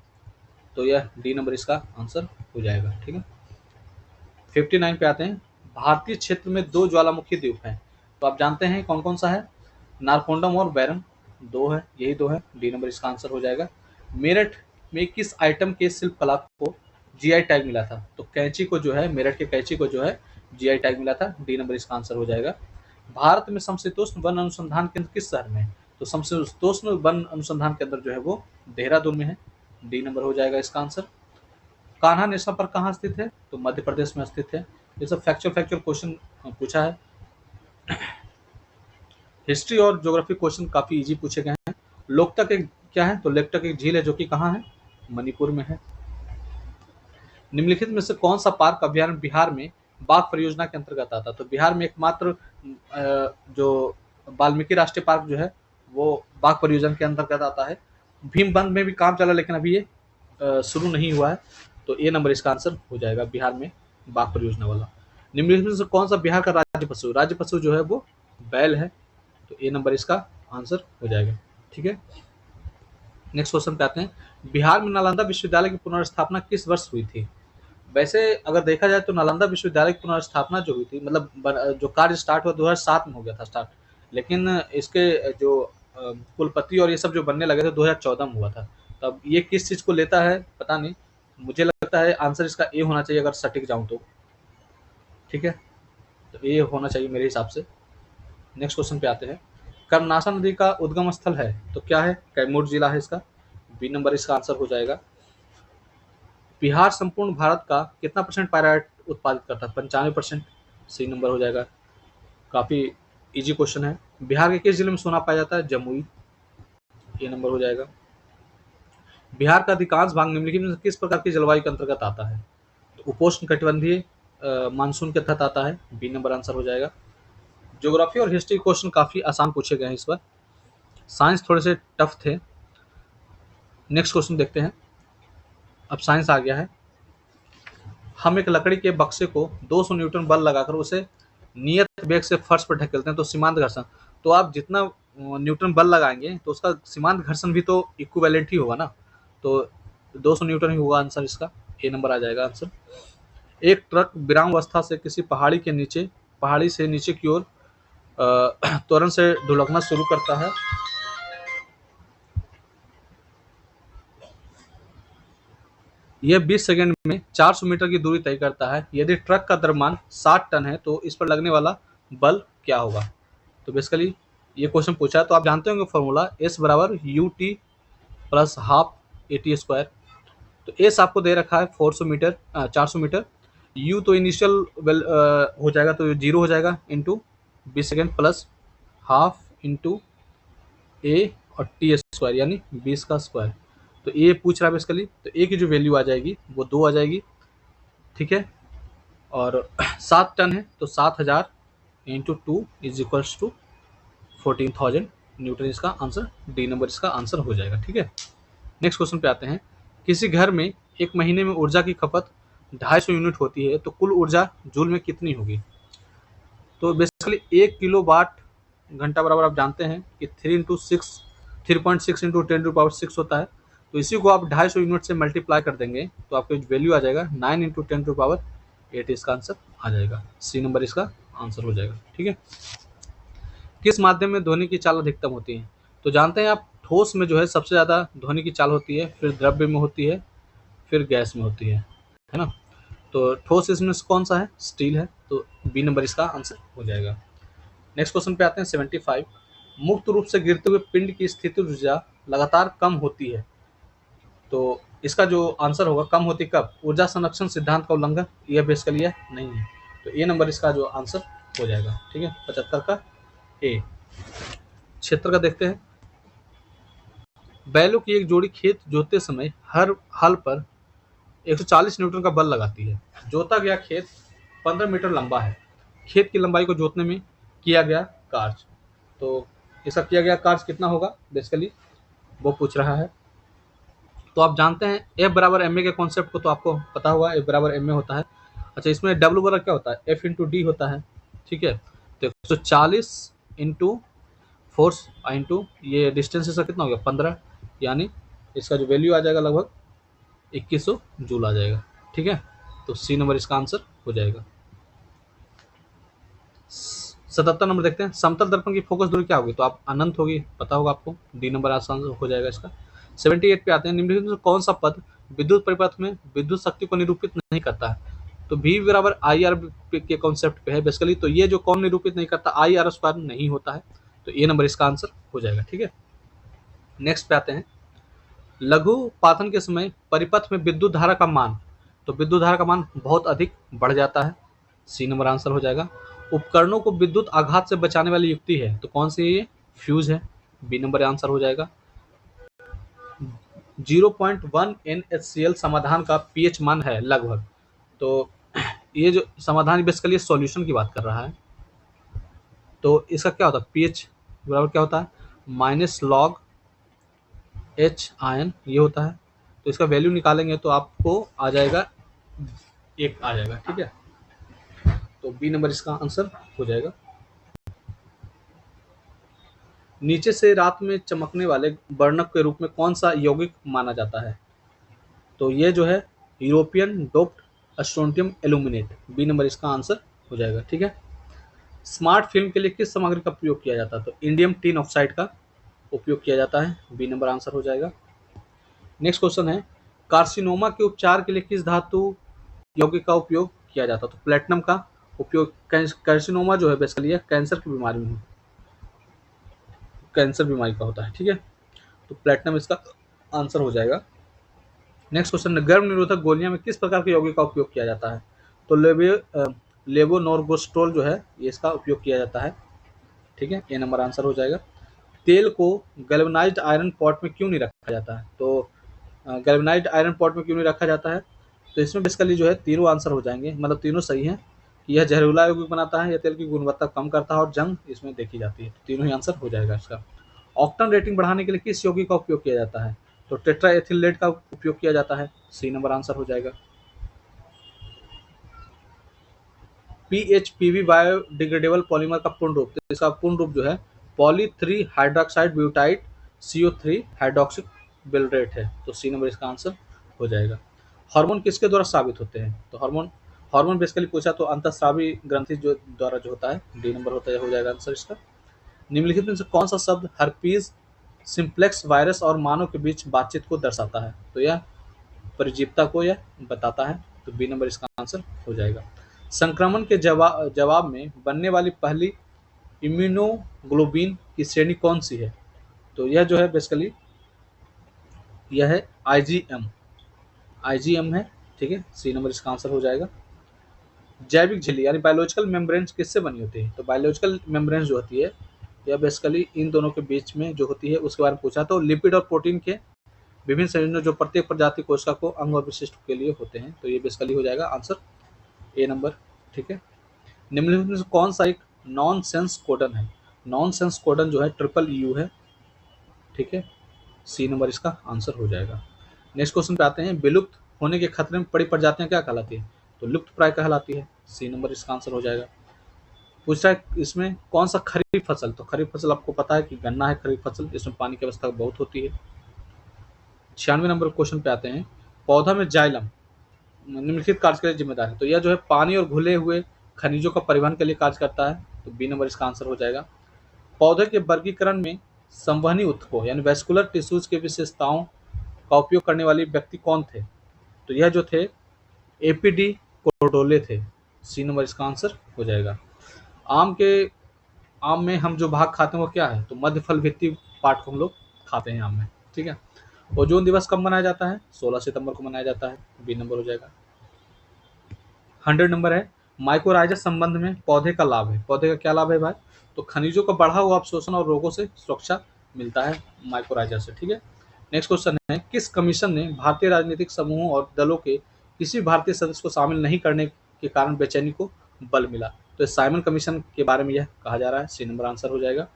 तो यह डी नंबर इसका आंसर हो जाएगा। ठीक है, 59 पे आते हैं। भारतीय क्षेत्र में 2 ज्वालामुखी द्वीप हैं। तो आप जानते हैं कौन कौन सा है? नारकोंडम और बैरन दो है, यही दो है, डी नंबर इसका आंसर हो जाएगा। मेरठ में किस आइटम के शिल्पकला को जीआई टैग मिला था? तो कैंची को जो है, मेरठ के कैंची को जो है जीआई टैग मिला था, डी नंबर इसका आंसर हो जाएगा। भारत में समशीतोष्ण वन अनुसंधान केंद्र किस शहर में है? तो समशीतोष्ण वन अनुसंधान केंद्र जो है वो देहरादून में है, डी नंबर हो जाएगा इसका आंसर। कान्हा नेशनल पार्क कहाँ स्थित है? तो मध्य प्रदेश में स्थित है। ये सब फैक्चुअल क्वेश्चन पूछा है। हिस्ट्री और ज्योग्राफी क्वेश्चन काफी इजी पूछे गए हैं। लोकतक एक क्या है? तो लेकटक एक झील है जो कि कहाँ है? मणिपुर में है। निम्नलिखित में से कौन सा पार्क अभ्यारण्य बिहार में बाघ परियोजना के अंतर्गत आता है? तो बिहार में एकमात्र जो वाल्मीकि राष्ट्रीय पार्क जो है वो बाघ परियोजना के अंतर्गत आता है। भीमबंध में भी काम चला लेकिन अभी ये शुरू नहीं हुआ है, तो ए नंबर इसका आंसर हो जाएगा बिहार में बाघ परियोजना वाला। निम्नलिखित में से कौन सा बिहार का राज्य पशु? राज्य पशु जो है वो बैल है, तो ए नंबर इसका आंसर हो जाएगा। ठीक है, नेक्स्ट क्वेश्चन पे आते हैं। बिहार में नालंदा विश्वविद्यालय की पुनर्स्थापना किस वर्ष हुई थी? वैसे अगर देखा जाए तो नालंदा विश्वविद्यालय की पुनर्स्थापना जो हुई थी, मतलब जो कार्य स्टार्ट हुआ 2007 में हो गया था स्टार्ट, लेकिन इसके जो कुलपति और ये सब जो बनने लगे थे 2014 में हुआ था। तब ये किस चीज़ को लेता है पता नहीं, मुझे लगता है आंसर इसका ए होना चाहिए अगर सटीक जाऊँ तो। ठीक है, तो ए होना चाहिए मेरे हिसाब से। नेक्स्ट क्वेश्चन पे आते हैं। कर्मनाशा नदी का उद्गम स्थल है तो क्या है? कैमूर जिला है इसका, बी नंबर इसका आंसर हो जाएगा। बिहार संपूर्ण भारत का कितना परसेंट पायराइट उत्पादित करता है? 95%, सी नंबर हो जाएगा। काफ़ी इजी क्वेश्चन है। बिहार के किस जिले में सोना पाया जाता है? जमुई, ये नंबर हो जाएगा। बिहार का अधिकांश भाग निम्नलिखित में से किस प्रकार की जलवायु के अंतर्गत आता है? तो उपोष्ण कटिबंधीय मानसून के तहत आता है, बी नंबर आंसर हो जाएगा। ज्योग्राफी और हिस्ट्री क्वेश्चन काफ़ी आसान पूछे गए हैं इस बार, साइंस थोड़े से टफ थे। नेक्स्ट क्वेश्चन देखते हैं। अब साइंस आ गया है। हम एक लकड़ी के बक्से को 200 न्यूटन बल लगाकर उसे नियत वेग से फर्श पर ढकेलते हैं तो सीमांत घर्षण, तो आप जितना न्यूटन बल लगाएंगे तो उसका सीमांत घर्षण भी तो इक्विवेलेंट ही होगा ना, तो 200 न्यूटन ही होगा आंसर इसका, ए नंबर आ जाएगा आंसर। एक ट्रक विराम अवस्था से किसी पहाड़ी से नीचे की ओर त्वरण से ढुलकना शुरू करता है। यह 20 सेकंड में 400 मीटर की दूरी तय करता है। यदि ट्रक का द्रव्यमान 60 टन है तो इस पर लगने वाला बल क्या होगा? तो बेसिकली ये क्वेश्चन पूछा है, तो आप जानते होंगे फॉर्मूला एस बराबर U T plus half A T square. तो एस आपको दे रखा है 400 मीटर, यू तो इनिशियल हो जाएगा तो जीरो हो जाएगा into 20 second plus half into a और टी स्क्वायर यानी 20 का स्क्वायर। तो ए पूछ रहा है बेसिकली, तो ए की जो वैल्यू आ जाएगी वो 2 आ जाएगी। ठीक है, और 7 टन है तो 7000 into 2 is equals to 14,000 newton, इसका आंसर डी नंबर इसका आंसर हो जाएगा। ठीक है, नेक्स्ट क्वेश्चन पे आते हैं। किसी घर में एक महीने में ऊर्जा की खपत 250 यूनिट होती है तो कुल ऊर्जा जूल में कितनी होगी? तो बेसिकली 1 किलो वाट घंटा बराबर आप जानते हैं कि 3.6 इंटू 10⁶ होता है, तो इसी को आप 250 यूनिट से मल्टीप्लाई कर देंगे तो आपको वैल्यू आ जाएगा 9 इंटू 10⁸, इसका आंसर आ जाएगा, सी नंबर इसका आंसर हो जाएगा। ठीक है, किस माध्यम में ध्वनि की चाल अधिकतम होती है? तो जानते हैं आप ठोस में जो है सबसे ज़्यादा ध्वनि की चाल होती है, फिर द्रव्य में होती है, फिर गैस में होती है ना। तो ठोस इसमें से कौन सा है? स्टील है, तो बी नंबर इसका आंसर हो जाएगा। नेक्स्ट क्वेश्चन पे आते हैं 75। मुक्त रूप से गिरते हुए पिंड की स्थिति ऊर्जा लगातार कम होती है, तो इसका जो आंसर होगा कम होती कब? ऊर्जा संरक्षण सिद्धांत का उल्लंघन, यह बेसिकली है नहीं है, तो ए नंबर इसका जो आंसर हो जाएगा। ठीक है, 75 का ए। क्षेत्र का देखते हैं। बैलों की एक जोड़ी खेत जोतते समय हर हल पर 140 न्यूटन का बल लगाती है। जोता गया खेत 15 मीटर लंबा है। खेत की लंबाई को जोतने में किया गया कार्य, तो इसका किया गया कार्य कितना होगा बेसिकली वो पूछ रहा है। तो आप जानते हैं एफ बराबर एम ए के कॉन्सेप्ट को तो आपको पता हुआ, एफ बराबर एम ए होता है। अच्छा, इसमें डब्ल्यू बराबर क्या होता है? एफ इंटू डी होता है। ठीक है, तो 140 इंटू फोर्स इंटू ये डिस्टेंस इसका कितना हो गया 15, यानी इसका जो वैल्यू आ जाएगा लगभग 2100 जूल आ जाएगा। ठीक है, तो सी नंबर इसका आंसर हो जाएगा। 77 नंबर देखते हैं, समतल दर्पण की फोकस दूरी क्या होगी, तो आप अनंत होगी, पता होगा आपको, डी नंबर आसान हो जाएगा इसका। 78 पे आते हैं, निम्नलिखित में कौन सा पद विद्युत परिपथ में विद्युत शक्ति को निरूपित नहीं करता है, तो V बराबर आई आर के कॉन्सेप्ट पे है बेसिकली, तो ये जो कौन निरूपित नहीं करता, आई आर स्क्वायर नहीं होता है, तो ये नंबर इसका आंसर हो जाएगा। ठीक है, नेक्स्ट पे आते हैं, लघु पातन के समय परिपथ में विद्युत धारा का मान, तो विद्युत धारा का मान बहुत अधिक बढ़ जाता है, सी नंबर आंसर हो जाएगा। उपकरणों को विद्युत आघात से बचाने वाली युक्ति है, तो कौन सी है ये, फ्यूज है, बी नंबर आंसर हो जाएगा। 0.1 NaCl समाधान का पीएच मान है लगभग, तो ये जो समाधान बेसिकली सॉल्यूशन की बात कर रहा है, तो इसका क्या होता है, पीएच बराबर क्या होता है, -log H आयन ये होता है, तो इसका वैल्यू निकालेंगे तो आपको आ जाएगा 1 आ जाएगा। ठीक है, तो बी नंबर इसका आंसर हो जाएगा। नीचे से रात में चमकने वाले वर्णक के रूप में कौन सा यौगिक माना जाता है, तो ये जो है European doped strontium aluminate, B number इसका आंसर हो जाएगा। ठीक है, स्मार्ट फिल्म के लिए किस सामग्री का प्रयोग किया जाता है, तो इंडियम टिन ऑक्साइड का उपयोग किया जाता है, बी नंबर आंसर हो जाएगा। नेक्स्ट क्वेश्चन है, कार्सिनोमा के उपचार के लिए किस धातु यौगिक का उपयोग किया जाता है, तो प्लेटिनम का उपयोग, कार्सिनोमा जो है बेसिकली कैंसर की बीमारी में, कैंसर बीमारी का होता है। ठीक है, तो प्लेटिनम इसका आंसर हो जाएगा। नेक्स्ट क्वेश्चन, गर्भ निरोधक गोलियां में किस प्रकार के यौगिक का उपयोग किया जाता है, तो लेवोनोर्गोस्ट्रोल जो है ये इसका उपयोग किया जाता है। ठीक है, ये नंबर आंसर हो जाएगा। तेल को गैल्वेनाइज्ड आयरन पॉट में क्यों नहीं रखा जाता है, तो गैल्वेनाइज्ड आयरन पॉट में क्यों नहीं रखा जाता है, तो इसमें बेसिकली जो है तीनों आंसर हो जाएंगे, मतलब तीनों सही हैं, कि यह जहरीला यौगिक बनाता है, यह तेल की गुणवत्ता कम करता है और जंग इसमें देखी जाती है, तो तीनों ही आंसर हो जाएगा इसका। ऑक्टेन रेटिंग बढ़ाने के लिए किस यौगिक का उपयोग किया जाता है, तो टेट्राएथिलेट का उपयोग किया जाता है, सी नंबर आंसर हो जाएगा। PHPV बायोडिग्रेडेबल पॉलीमर का पूर्ण रूप, तो इसका पूर्ण रूप जो है पॉली 3 हाइड्रोक्साइड ब्यूटाइट CO3 हाइड्रोक्सी बिल्ड्रेट है, तो सी नंबर इसका आंसर हो जाएगा। हार्मोन किसके द्वारा साबित होते हैं, तो हार्मोन हार्मोन बेसिकली पूछा तो अंतःस्रावी ग्रंथि जो द्वारा जो होता है, डी नंबर होता है, हो जाएगा आंसर इसका। निम्नलिखित में से कौन सा शब्द हर्पीज सिंप्लेक्स वायरस और मानव के बीच बातचीत को दर्शाता है, तो यह परिजीवता को यह बताता है, तो बी नंबर इसका आंसर हो जाएगा। संक्रमण के जवाब में बनने वाली पहली इम्यूनोग्लोबिन की श्रेणी कौन सी है, तो यह जो है बेसिकली यह है आईजीएम है। ठीक है, सी नंबर इसका आंसर हो जाएगा। जैविक झिल्ली यानी बायोलॉजिकल मेम्ब्रेन्स किससे बनी होती है, तो बायोलॉजिकल मेम्ब्रेन्स जो होती है यह बेसिकली इन दोनों के बीच में जो होती है उसके बारे में पूछा, तो लिपिड और प्रोटीन के विभिन्न संयोजन जो प्रत्येक प्रजाति कोशिका को अंग और विशिष्ट के लिए होते हैं, तो ये बेसिकली हो जाएगा आंसर ए नंबर। ठीक है, निम्नलिखित में से कौन सा एक नॉन सेंस कोडन है, नॉन सेंस कोडन जो है यू है। ठीक है, सी नंबर इसका आंसर हो जाएगा। नेक्स्ट क्वेश्चन पे आते हैं, विलुप्त होने के खतरे में पड़ी प्रजातियां क्या कहलाती है, तो लुप्त प्राय कहलाती है, सी नंबर इसका आंसर हो जाएगा। पूछ रहा है इसमें कौन सा खरीफ फसल, तो खरीफ फसल आपको पता है कि गन्ना है खरीफ फसल, इसमें पानी की व्यवस्था बहुत होती है। 96 नंबर क्वेश्चन पे आते हैं, पौधा में जाइलम निम्नलिखित कार्य के लिए जिम्मेदार है, तो यह जो है पानी और घुले हुए खनिजों का परिवहन के लिए कार्य करता है, तो बी नंबर इसका आंसर हो जाएगा। पौधे के वर्गीकरण में संवहनी ऊतकों यानी वेस्कुलर टिश्यूज के विशेषताओं का उपयोग करने वाले व्यक्ति कौन थे, तो यह जो थे एपीडी कोर्डोले थे, सी नंबर इसका आंसर हो जाएगा। आम में हम जो भाग खाते हैं वो क्या है, तो मध्य फल भित्ति पार्ट को हम लोग खाते हैं आम में। ठीक है, ओजोन दिवस कब मनाया जाता है, 16 सितंबर को मनाया जाता है, बी नंबर हो जाएगा। 100 नंबर है, माइकोराइजा संबंध में पौधे का लाभ है, पौधे का क्या लाभ है भाई, तो खनिजों का बढ़ा हुआ अवशोषण और रोगों से सुरक्षा मिलता है माइकोराइजा से। ठीक है, नेक्स्ट क्वेश्चन है, किस कमीशन ने भारतीय राजनीतिक समूहों और दलों के किसी भारतीय सदस्य को शामिल नहीं करने के कारण बेचैनी को बल मिला, तो साइमन कमीशन के बारे में यह कहा जा रहा है, सी नंबर आंसर हो जाएगा।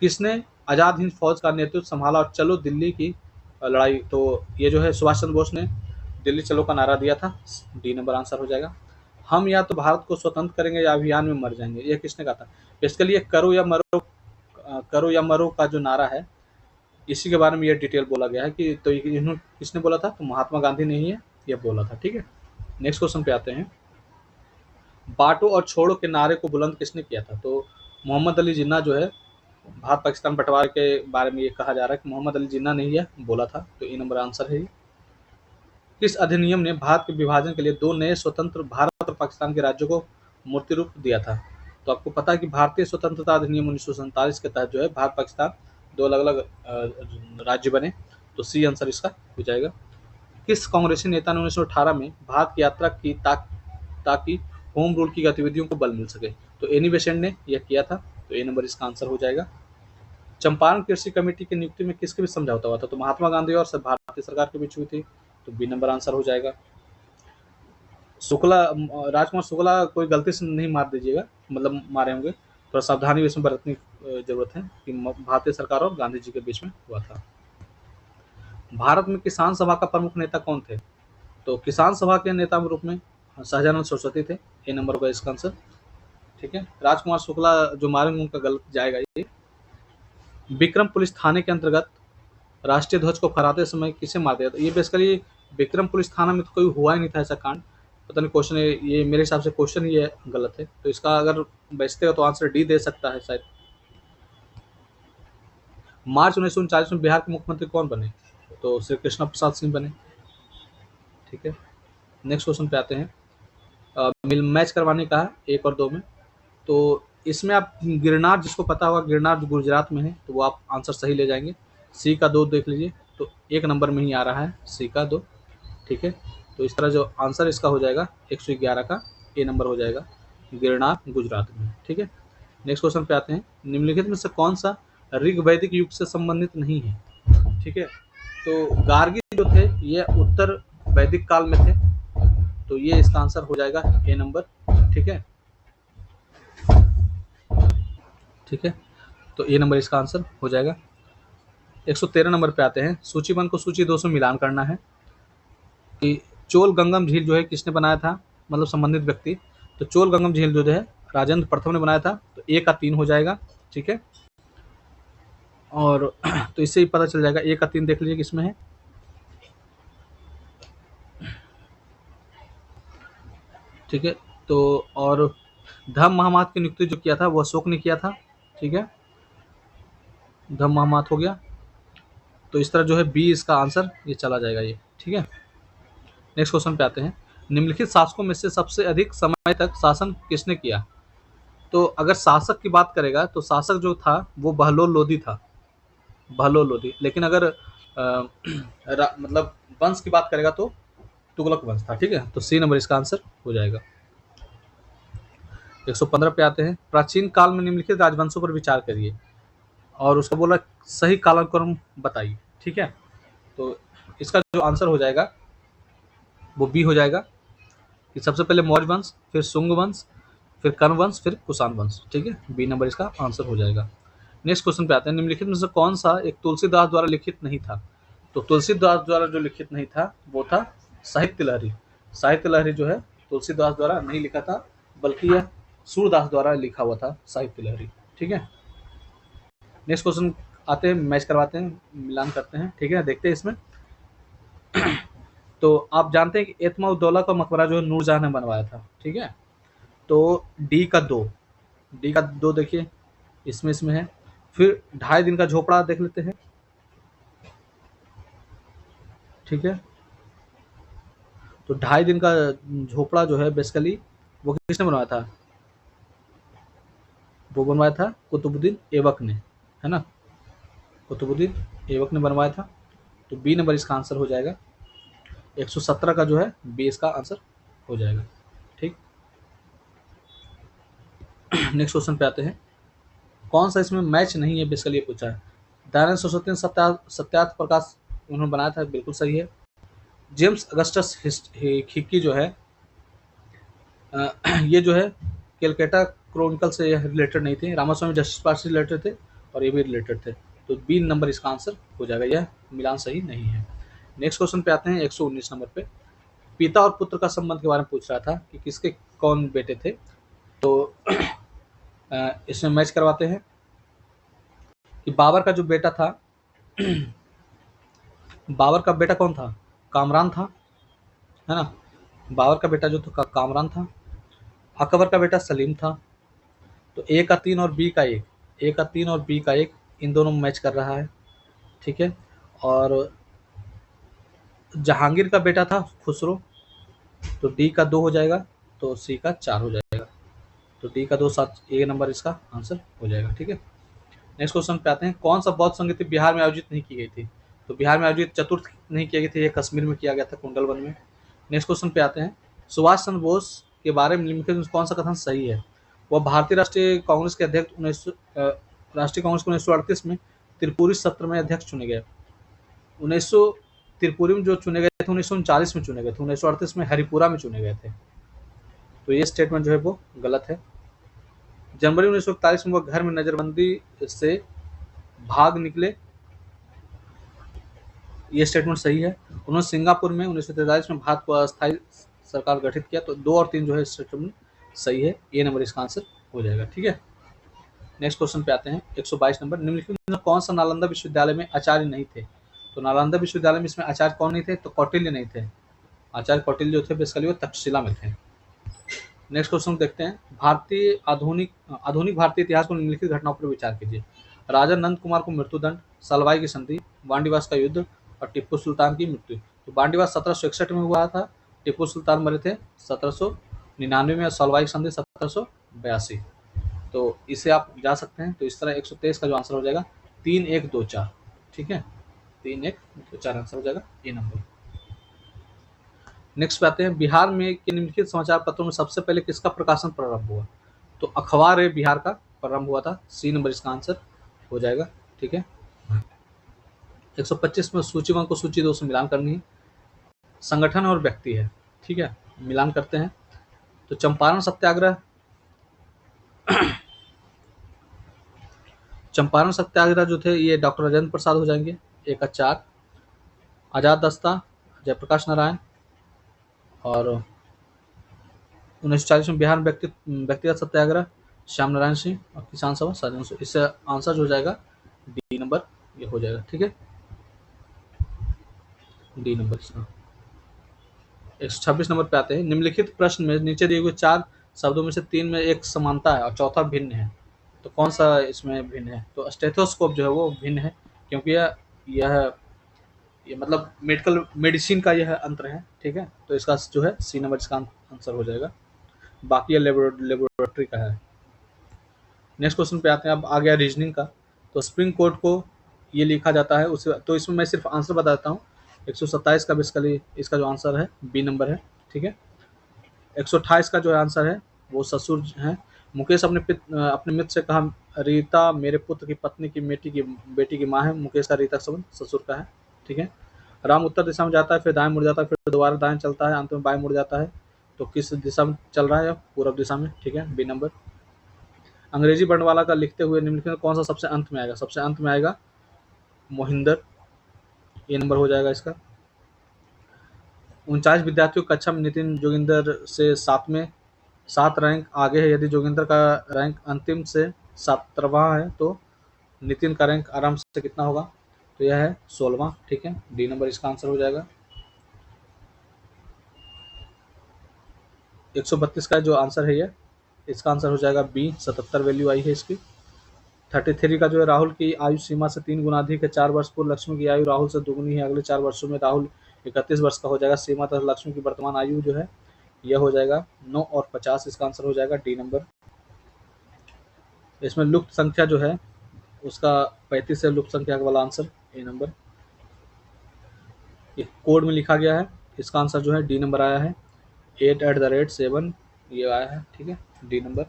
किसने आज़ाद हिंद फौज का नेतृत्व संभाला और चलो दिल्ली की लड़ाई, तो ये जो है सुभाष चंद्र बोस ने दिल्ली चलो का नारा दिया था, डी नंबर आंसर हो जाएगा। हम या तो भारत को स्वतंत्र करेंगे या अभियान में मर जाएंगे, ये किसने कहा था, बेसिकली ये करो या मरो का जो नारा है इसी के बारे में ये डिटेल बोला गया है कि, तो इन्होंने किसने बोला था, तो महात्मा गांधी ने ही है ये बोला था। ठीक है, नेक्स्ट क्वेश्चन पे आते हैं, बांटो और छोड़ो के नारे को बुलंद किसने किया था, तो मोहम्मद अली जिन्ना जो है भारत पाकिस्तान बंटवारे के बारे में ये कहा जा रहा है कि मोहम्मद अली जिन्ना ने यह बोला था, तो ए नंबर आंसर है। किस अधिनियम ने भारत के विभाजन के लिए दो नए स्वतंत्र भारत और पाकिस्तान के राज्यों को मूर्ति रूप दिया था? तो आपको पता है कि भारतीय स्वतंत्रता अधिनियम 1947 के तहत जो है भारत पाकिस्तान दो अलग अलग राज्य बने, तो सी आंसर इसका हो जाएगा। किस कांग्रेसी नेता ने 1918 में भारत की यात्रा की ताकि होम रूल की गतिविधियों को बल मिल सके? तो एनी बेसेंट ने यह किया था, तो ए नंबर इसका आंसर हो जाएगा। चंपारण कृषि कमेटी की नियुक्ति में किसके बीच समझौता हुआ था? तो महात्मा गांधी और भारतीय सरकार के बीच हुई थी, तो बी नंबर आंसर हो जाएगा। शुक्ला राजकुमार शुक्ला कोई गलती से नहीं मार दीजिएगा, मतलब मारे होंगे, थोड़ा सावधानी भी इसमें बरतने की जरूरत है कि भारतीय सरकार और गांधी जी के बीच में हुआ था। भारत में किसान सभा का प्रमुख नेता कौन थे? तो किसान सभा के नेता के रूप में सहजानंद सरस्वती थे, ए नंबर होगा इसका आंसर। ठीक है, राजकुमार शुक्ला जो मारेंगे उनका गलत जाएगा ये। विक्रम पुलिस थाने के अंतर्गत राष्ट्रीय ध्वज को फहराते समय किसे मार दिया था? ये बेसिकली विक्रम पुलिस थाना में तो कोई हुआ ही नहीं था ऐसा कांड, पता नहीं क्वेश्चन ये मेरे हिसाब से क्वेश्चन ये गलत है, तो इसका अगर बचते हो तो आंसर डी दे सकता है शायद। मार्च 1939 में बिहार के मुख्यमंत्री कौन बने? तो श्री कृष्णा प्रसाद सिंह बने। ठीक है, नेक्स्ट क्वेश्चन पे आते हैं। मिल मैच करवाने का है 1 और 2 में, तो इसमें आप गिरनार, जिसको पता होगा गिरनार जो गुजरात में है, तो वो आप आंसर सही ले जाएंगे। सी का 2 देख लीजिए, तो 1 नंबर में ही आ रहा है सी का 2। ठीक है, तो इस तरह जो आंसर इसका हो जाएगा 111 का ए नंबर हो जाएगा, गिरनार गुजरात में। ठीक है, नेक्स्ट क्वेश्चन पे आते हैं। निम्नलिखित में से कौन सा ऋग वैदिक युग से संबंधित नहीं है? ठीक है, तो गार्गी जो थे ये उत्तर वैदिक काल में थे, तो ये इसका आंसर हो जाएगा ए नंबर। ठीक है, ठीक है, तो ए नंबर इसका आंसर हो जाएगा। 113 नंबर पे आते हैं। सूची 1 को सूची 2 से मिलान करना है कि चोल गंगम झील जो है किसने बनाया था, मतलब संबंधित व्यक्ति। तो चोल गंगम झील जो है राजेंद्र प्रथम ने बनाया था, तो ए का 3 हो जाएगा। ठीक है, और तो इससे ही पता चल जाएगा, ए का 3 देख लीजिए किसमें है। ठीक है, तो और धम्म महामात की नियुक्ति जो किया था वो अशोक ने किया था। ठीक है, धम्म महामात हो गया, तो इस तरह जो है बी इसका आंसर ये चला जाएगा ये। ठीक है, नेक्स्ट क्वेश्चन पे आते हैं। निम्नलिखित शासकों में से सबसे अधिक समय तक शासन किसने किया? तो अगर शासक की बात करेगा तो शासक जो था वो बहलोल लोधी था, बहलोल लोधी। लेकिन अगर मतलब वंश की बात करेगा तो तुगलक वंश था। ठीक है, तो सी नंबर इसका आंसर हो जाएगा। 115 पे आते हैं। प्राचीन काल में निम्नलिखित राजवंशों पर विचार करिए, और उसका बोला सही कालक्रम बताइए। ठीक है, तो इसका जो आंसर हो जाएगा वो बी हो जाएगा कि सबसे पहले मौर्य वंश, फिर शुंग वंश, फिर कर्ण वंश, फिर कुषाण वंश। ठीक है, बी नंबर इसका आंसर हो जाएगा। नेक्स्ट क्वेश्चन पे आते हैं। निम्नलिखित में से कौन सा एक तुलसीदास द्वारा लिखित नहीं था? तो तुलसीदास द्वारा जो लिखित नहीं था वो था साहित्य लहरी। साहित्य लहरी जो है तुलसीदास द्वारा नहीं लिखा था, बल्कि यह सूरदास द्वारा लिखा हुआ था साहित्य लहरी। ठीक है, नेक्स्ट क्वेश्चन आते हैं, मैच करवाते हैं, मिलान करते हैं। ठीक है, देखते हैं इसमें। तो आप जानते हैं कि एतमा उद्दौला का मकबरा जो है नूरजहां ने बनवाया था। ठीक है, तो डी का 2, डी का 2 देखिए इसमें है। फिर 2.5 दिन का झोपड़ा देख लेते हैं। ठीक है, तो 2.5 दिन का झोपड़ा जो है बेसिकली वो किसने बनवाया था? वो बनवाया था कुतुबुद्दीन ऐबक ने, है ना, कुतुबुद्दीन ऐबक ने बनवाया था, तो बी नंबर इसका आंसर हो जाएगा। 117 का जो है बी इसका आंसर हो जाएगा। ठीक, नेक्स्ट क्वेश्चन पे आते हैं। कौन सा इसमें मैच नहीं है, बेसिकली ये पूछा है। दयानंद सरस्वती ने सत्यार्थ प्रकाश उन्होंने बनाया था, बिल्कुल सही है। जेम्स अगस्टस हिक्की जो है ये जो है कैलकाटा क्रॉनिकल से यह रिलेटेड नहीं थे, रामास्वामी जस्टिस पार्टी से रिलेटेड थे, और ये भी रिलेटेड थे, तो बी नंबर इसका आंसर हो जाएगा, यह मिलान सही नहीं है। नेक्स्ट क्वेश्चन पे आते हैं 119 नंबर पे। पिता और पुत्र का संबंध के बारे में पूछ रहा था कि किसके कौन बेटे थे, तो इसमें मैच करवाते हैं कि बाबर का जो बेटा था, बाबर का बेटा कौन था? कामरान था, है ना। बाबर का बेटा जो था कामरान था। अकबर का बेटा सलीम था। तो ए का 3 और बी का 1, ए का 3 और बी का 1 इन दोनों में मैच कर रहा है, ठीक है। और जहांगीर का बेटा था खुसरो, तो डी का 2 हो जाएगा, तो सी का 4 हो जाएगा। तो डी का 2 7 ए नंबर इसका आंसर हो जाएगा, ठीक है। नेक्स्ट क्वेश्चन पे आते हैं, कौन सा बौद्ध संगीति बिहार में आयोजित नहीं की गई थी? तो बिहार में आयोजित चतुर्थ नहीं किया गई थी, ये कश्मीर में किया गया था, कुंडलवन में। नेक्स्ट क्वेश्चन पे आते हैं, सुभाष चंद्र बोस के बारे में निम्नलिखित में कौन सा कथन सही है? वह भारतीय राष्ट्रीय कांग्रेस के अध्यक्ष राष्ट्रीय कांग्रेस को 1938 में त्रिपुरी सत्र में अध्यक्ष चुने गए। 1900 त्रिपुरी में जो चुने गए थे 1939 में चुने गए थे, 1938 में हरिपुरा में चुने गए थे। तो ये स्टेटमेंट जो है वो गलत है। जनवरी 1941 में वह घर में नजरबंदी से भाग निकले, ये स्टेटमेंट सही है। उन्होंने सिंगापुर में 1943 में भारत को अस्थायी सरकार गठित किया, तो 2 और 3 जो है स्टेटमेंट सही है, ए नंबर इसका आंसर हो जाएगा, ठीक है। नेक्स्ट क्वेश्चन पे आते हैं, 122 नंबर, निम्नलिखित में कौन सा नालंदा विश्वविद्यालय में आचार्य नहीं थे? तो नालंदा विश्वविद्यालय में इसमें आचार्य कौन नहीं थे? तो कौटिल्य नहीं थे। आचार्य कौटिल्य जो थे बेसिकली वो तक्षशिला में थे। नेक्स्ट क्वेश्चन देखते हैं, भारतीय आधुनिक भारतीय इतिहास को निम्नलिखित घटनाओं पर विचार कीजिए। राजा नंद कुमार को मृत्युदंड, सलवाई की संधि, वांडीवास का युद्ध और टिप्पू सुल्तान की मृत्यु। तो वांडीवास 1761 में हुआ था, टिप्पू सुल्तान मरे थे 1799 में, और सलवाई की संधि 1782। तो इसे आप जा सकते हैं। तो इस तरह 123 का जो आंसर हो जाएगा 3 1 2 4, ठीक है, 3 1 2 4 आंसर हो जाएगा ए नंबर। नेक्स्ट पे आते हैं, बिहार में के निम्नलिखित समाचार पत्रों में सबसे पहले किसका प्रकाशन प्रारंभ हुआ? तो अखबार है बिहार का प्रारंभ हुआ था, सी नंबर इसका आंसर हो जाएगा, ठीक है। 125 में सूची 1 को सूची 2 से मिलान करनी है, संगठन और व्यक्ति है, ठीक है, मिलान करते हैं। तो चंपारण सत्याग्रह, चंपारण सत्याग्रह जो थे ये डॉक्टर राजेंद्र प्रसाद हो जाएंगे, एक का 4। आजाद दस्ता जयप्रकाश नारायण, और 1940 में बिहार में व्यक्तिगत सत्याग्रह श्याम नारायण सिंह, और किसान सभा साधन सिंह। इससे आंसर हो जाएगा डी नंबर, ये हो जाएगा, ठीक है, डी नंबर इसका। 126 नंबर पे आते हैं, निम्नलिखित प्रश्न में नीचे दिए हुए 4 शब्दों में से 3 में एक समानता है और चौथा भिन्न है, तो कौन सा इसमें भिन्न है? तो स्टेथोस्कोप जो है वो भिन्न है, क्योंकि यह ये मतलब मेडिसिन का यह अंतर है, ठीक है। तो इसका जो है सी नंबर इसका आंसर हो जाएगा, बाकी ये लेबोरेटरी का है। नेक्स्ट क्वेश्चन पे आते हैं, अब आ गया रीजनिंग का। तो स्प्रिंग कोड को ये लिखा जाता है उसे, तो इसमें मैं सिर्फ आंसर बताता हूँ। 127 का बेसिकली इसका जो आंसर है बी नंबर है, ठीक है। 128 का जो आंसर है वो ससुर है। मुकेश अपने मित्र से कहा, रीता मेरे पुत्र की पत्नी की बेटी की माँ है। मुकेश का रीता का संबंध ससुर का है, ठीक है। राम उत्तर दिशा में जाता है, फिर दाएं मुड़ जाता है, फिर दोबारा दाएं चलता है, अंत में बाएं मुड़ जाता है। तो किस दिशा में चल रहा है? पूर्व दिशा में, ठीक है, बी नंबर। अंग्रेजी वर्णमाला का लिखते हुए निम्नलिखित में कौन सा सबसे अंत में आएगा? सबसे अंत में आएगा मोहिंदर, ये नंबर हो जाएगा इसका। 39 विद्यार्थियों कक्षा में नितिन जोगिंदर से 7 रैंक आगे है। यदि जोगिंदर का रैंक अंतिम से 17वां है तो नितिन का रैंक आराम से कितना होगा? तो यह है 16वां, ठीक है, डी नंबर इसका आंसर हो जाएगा। 132 का जो आंसर है ये, इसका आंसर हो जाएगा बी, 77 वैल्यू आई है इसकी। 33 का जो है, राहुल की आयु सीमा से 3 गुना अधिक है। 4 वर्ष पूर्व लक्ष्मी की आयु राहुल से दुगुनी है। अगले 4 वर्षों में राहुल 31 वर्ष का हो जाएगा। सीमा तथा लक्ष्मी की वर्तमान आयु जो है यह हो जाएगा 9 और 50, इसका आंसर हो जाएगा डी नंबर। इसमें लुप्त संख्या जो है उसका 35 है, लुप्त संख्या वाला आंसर ए नंबर। ये कोड में लिखा गया है, इसका आंसर जो है डी नंबर आया है। 8@7 ये आया है, ठीक है, डी नंबर।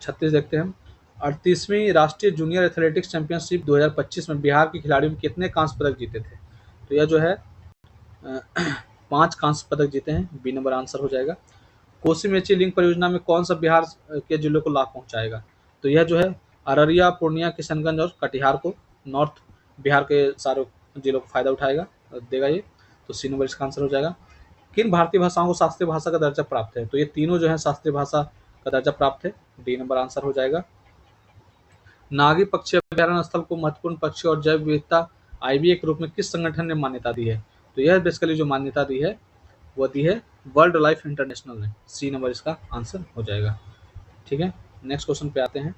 36 देखते हैं हम। 38वीं राष्ट्रीय जूनियर एथलेटिक्स चैंपियनशिप 2025 में बिहार के खिलाड़ियों में कितने कांस्य पदक जीते थे? तो यह जो है 5 कांस्य पदक जीते हैं, बी नंबर आंसर हो जाएगा। कोसी मेची लिंक परियोजना में कौन सा बिहार के जिलों को लाभ पहुंचाएगा? तो यह जो है अररिया, पूर्णिया, किशनगंज और कटिहार को, नॉर्थ बिहार के सारे जिलों को फायदा उठाएगा, देगा ये। तो सी नंबर इसका आंसर हो जाएगा। किन भारतीय भाषाओं को शास्त्रीय भाषा का दर्जा प्राप्त है? तो ये तीनों जो है शास्त्रीय भाषा का दर्जा प्राप्त है, डी नंबर आंसर हो जाएगा। नागी पक्षी अभ्यारण्य स्थल को महत्वपूर्ण पक्षी और जैव विविधता आईबीए के रूप में किस संगठन ने मान्यता दी है? तो यह बेसिकली जो मान्यता दी है वो दी है वर्ल्ड लाइफ इंटरनेशनल ने, सी नंबर इसका आंसर हो जाएगा। ठीक है, नेक्स्ट क्वेश्चन पे आते हैं।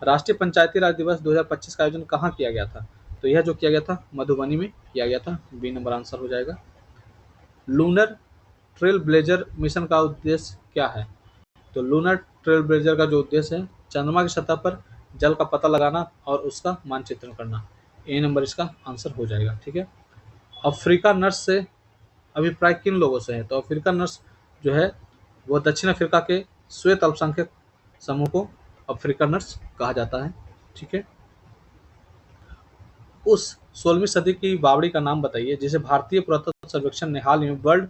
राष्ट्रीय पंचायती राज दिवस 2025 का आयोजन कहाँ किया गया था? तो यह जो किया गया था मधुबनी में किया गया था, बी नंबर आंसर हो जाएगा। लूनर ट्रेल ब्लेजर मिशन का उद्देश्य क्या है? तो लूनर ट्रेल ब्लेजर का जो उद्देश्य है चंद्रमा की सतह पर जल का पता लगाना और उसका मानचित्रण करना, ए नंबर इसका आंसर हो जाएगा। ठीक है, अफ्रीका नर्स से अभिप्राय किन लोगों से है? तो अफ्रीका नर्स जो है वो दक्षिण अफ्रीका के श्वेत अल्पसंख्यक समूह को अफ्रीका नर्स कहा जाता है। ठीक है, उस 16वीं सदी की बावड़ी का नाम बताइए जिसे भारतीय पुरातत्व सर्वेक्षण ने हाल ही में वर्ल्ड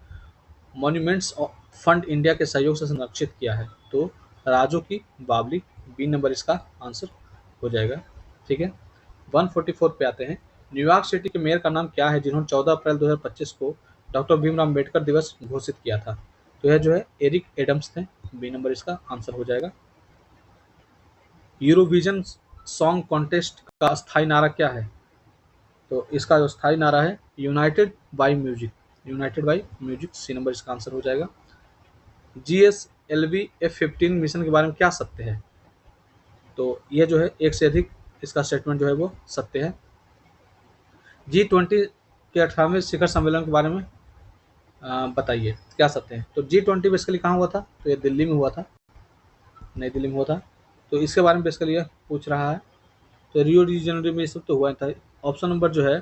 मॉन्यूमेंट्स फंड इंडिया के सहयोग से संरक्षित किया है। तो राजो की बावली, बी नंबर इसका आंसर हो जाएगा। ठीक है, 144 पे आते हैं। न्यूयॉर्क सिटी के मेयर का नाम क्या है जिन्होंने 14 अप्रैल 2025 को डॉक्टर भीमराव अम्बेडकर दिवस घोषित किया था? तो यह जो है एरिक एडम्स थे, बी नंबर इसका आंसर हो जाएगा। यूरोविजन सॉन्ग कॉन्टेस्ट का स्थायी नारा क्या है? तो इसका जो स्थायी नारा है united by music, united by music, C number इसका आंसर हो जाएगा। GSLV F-15 मिशन के बारे में क्या सत्य है? तो यह जो है एक से अधिक इसका स्टेटमेंट जो है वो सत्य है। G20 के 18वें शिखर सम्मेलन के बारे में बताइए क्या सत्य है? तो G20 बेसिकली कहाँ हुआ था? तो ये दिल्ली में हुआ था, नई दिल्ली में हुआ था। तो इसके बारे में बेसिकली यह पूछ रहा है। तो रियो डी जेनेरो में ये सब तो हुआ था। ऑप्शन नंबर जो है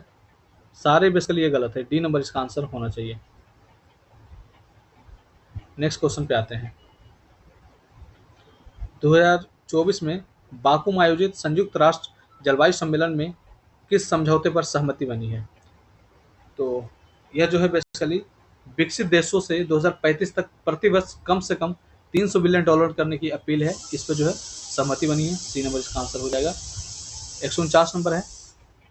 सारे बेसिकली ये गलत है, डी नंबर इसका आंसर होना चाहिए। नेक्स्ट क्वेश्चन पे आते हैं। 2024 में बाकू में आयोजित संयुक्त राष्ट्र जलवायु सम्मेलन में किस समझौते पर सहमति बनी है? तो यह जो है बेसिकली विकसित देशों से 2035 तक प्रति वर्ष कम से कम $300 बिलियन करने की अपील है। इस पर जो है सहमति बनी है, सी नंबर इसका आंसर हो जाएगा। 149 नंबर है।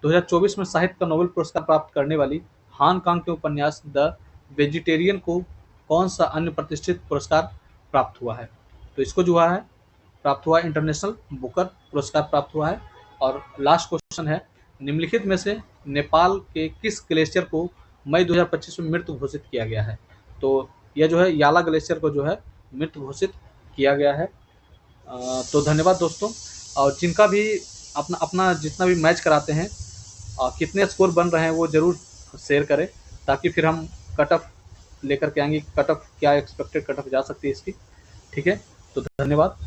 2024 में साहित्य का नोबेल पुरस्कार प्राप्त करने वाली हांगकांग के उपन्यास द वेजिटेरियन को कौन सा अन्य प्रतिष्ठित पुरस्कार प्राप्त हुआ है? तो इसको जो है प्राप्त हुआ है इंटरनेशनल बुकर पुरस्कार प्राप्त हुआ है। और लास्ट क्वेश्चन है, निम्नलिखित में से नेपाल के किस ग्लेशियर को मई 2025 में मृत घोषित किया गया है? तो यह जो है याला ग्लेशियर को जो है मृत घोषित किया गया है। तो धन्यवाद दोस्तों, और जिनका भी अपना अपना जितना भी मैच कराते हैं कितने स्कोर बन रहे हैं वो ज़रूर शेयर करें, ताकि फिर हम कट ऑफ लेकर के आएंगे, कट ऑफ क्या एक्सपेक्टेड कट ऑफ जा सकती है इसकी। ठीक है, तो धन्यवाद।